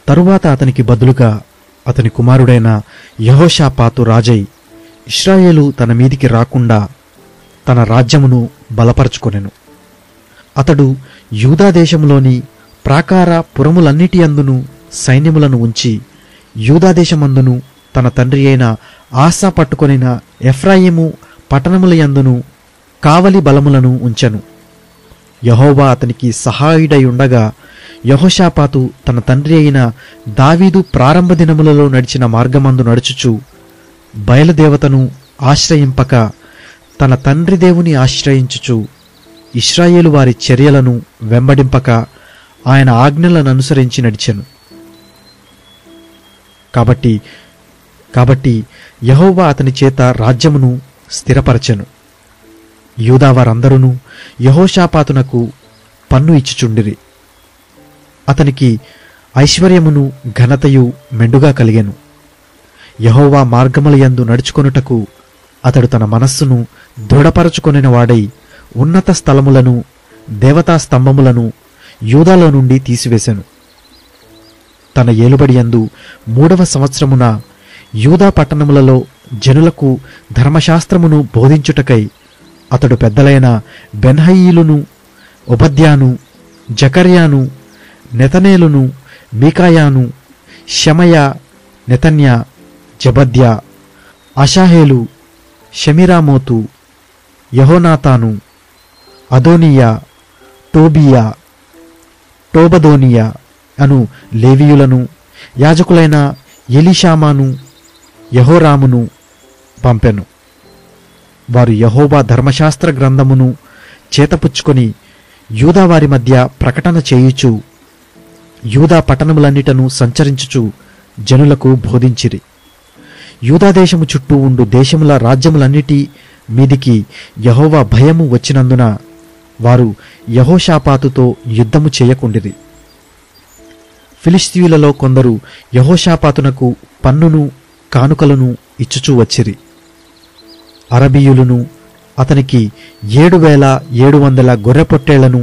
తరువాత అతనికి బదులుగా అతని కుమారుడైన యెహోషాపాతు రాజై ఇశ్రాయేలు తన మీదికి రాకుండా తన రాజ్యమును బలపరచుకొనెను. అతడు యూదాదేశములోని ప్రాకార పురములన్నిటి అందును సైన్యములను ఉంచి యూదాదేశమందును తన తండ్రి అయిన ఆసా పట్టుకొనిన ఎఫ్రాయిము పట్టణముల యందును కావలి బలములను ఉంచెను. యెహోవా అతనికి సహాయుడై ఉండగా యెహోషాపాతు తన తండ్రి అయిన దావీదు ప్రారంభ దినములలో నడిచిన మార్గమందు నడుచుచు బయలుదేవతను ఆశ్రయింపక తన తండ్రి దేవుని ఆశ్రయించుచు ఇశ్రాయేలు వారి చర్యలను వెంబడింపక ఆయన ఆజ్ఞలను అనుసరించి నడిచెను. కాబట్టి యెహోవా అతని చేత రాజ్యమును స్థిరపరచెను. యూదావారందరూ యెహోషాపాతునకు పన్ను ఇచ్చుచుండిరి. అతనికి ఐశ్వర్యమును ఘనతయు మెండుగా కలిగెను. యెహోవా మార్గములయందు నడుచుకొనుటకు అతడు తన మనస్సును దృఢపరచుకొనిన వాడై ఉన్నత స్థలములను దేవతా స్తంభములను యూదాలో నుండి తీసివేశెను. తన ఏలుబడియందు 3వ సంవత్సరమున యూదా పట్టణములలో జనులకు ధర్మశాస్త్రమును బోధించుటకై అతడు పెద్దలైన బెన్హయీలును, ఒబద్యాను, జకర్యాను, నెతనేలును, మీకాయాను, షమయ, నెతన్యా, జబద్యా, అషాహేలు, షమిరామోతు, యెహోనాతాను, అదోనియా, టోబియా, టోబదోనియా అను లేవీయులను, యాజకులైన ఎలీషామాను, యెహోరామును పంపెను. వారు యెహోవా ధర్మశాస్త్ర గ్రంథమును చేతపుచ్చుకొని యూదావారి మధ్య ప్రకటన చేయుచు యూదా పట్టణములన్నిటను సంచరించుచు జనులకు బోధించిరి. యూదాదేశము చుట్టూ ఉండు దేశముల రాజ్యములన్నిటి మీదికి యెహోవా భయము వచ్చినందున వారు యెహోషాపాతుతో యుద్ధము చేయకుండిరి. ఫిలిష్తీయులలో కొందరు యెహోషాపాతునకు పన్నును కానుకలను ఇచ్చుచూ వచ్చిరి. అరబీయులను అతనికి 7,700 గొర్రెపొట్టేళ్లను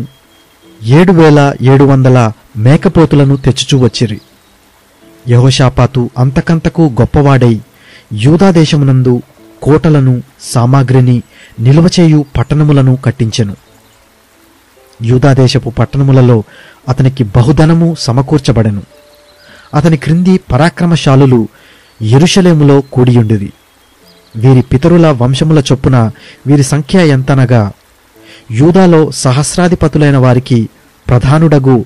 7,700 మేకపోతులను తెచ్చుచూ వచ్చిరి. యెహోషాపాతు అంతకంతకు గొప్పవాడై యూదాదేశమునందు కోటలను సామాగ్రిని నిలువచేయు పట్టణములను కట్టించెను. యూదాదేశపు పట్టణములలో అతనికి బహుధనము సమకూర్చబడెను. అతని క్రింది పరాక్రమశాలులు యెరూషలేములో కూడియుండిరి. వీరి పితరుల వంశముల చొప్పున వీరి సంఖ్య ఎంతనగా యూదాలో సహస్రాధిపతులైన వారికి ప్రధానుడగు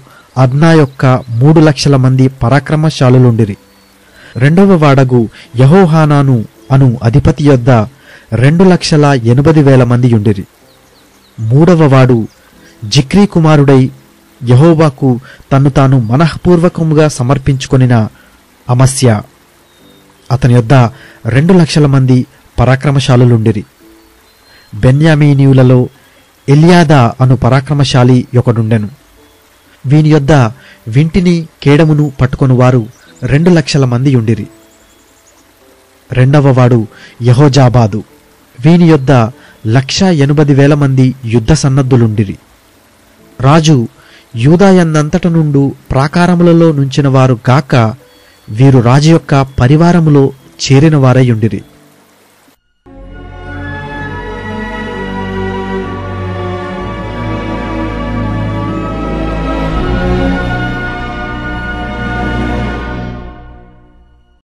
అద్నా యొక్క 3,00,000 మంది పరాక్రమశాలులుండిరి. 2వ వాడగు యెహోహానాను అను అధిపతి యొద్ద 2,80,000 మంది యుండిరి. 3వ వాడు జిక్రీ కుమారుడై యెహోవాకు తన్ను తాను మనఃపూర్వకముగా సమర్పించుకొనిన అమస్యా, అతని యొద్ద 2,00,000 మంది పరాక్రమశాలులుండిరి. బెన్యామీనీయులలో ఎల్యాదా అను పరాక్రమశాలి ఒకడుండెను. వీని యొద్ద వింటిని కేడమును పట్టుకొను వారు 2,00,000 మంది యుండిరి. 2వ వాడు యెహోజాబాదు, వీని యొద్ద 1,80,000 మంది యుద్ధ సన్నద్ధులుండిరి. రాజు యూదాయందంతట నుండు ప్రాకారములలో నుంచిన వారు గాక వీరు రాజు యొక్క పరివారములో చేరిన వారై యుండిరి.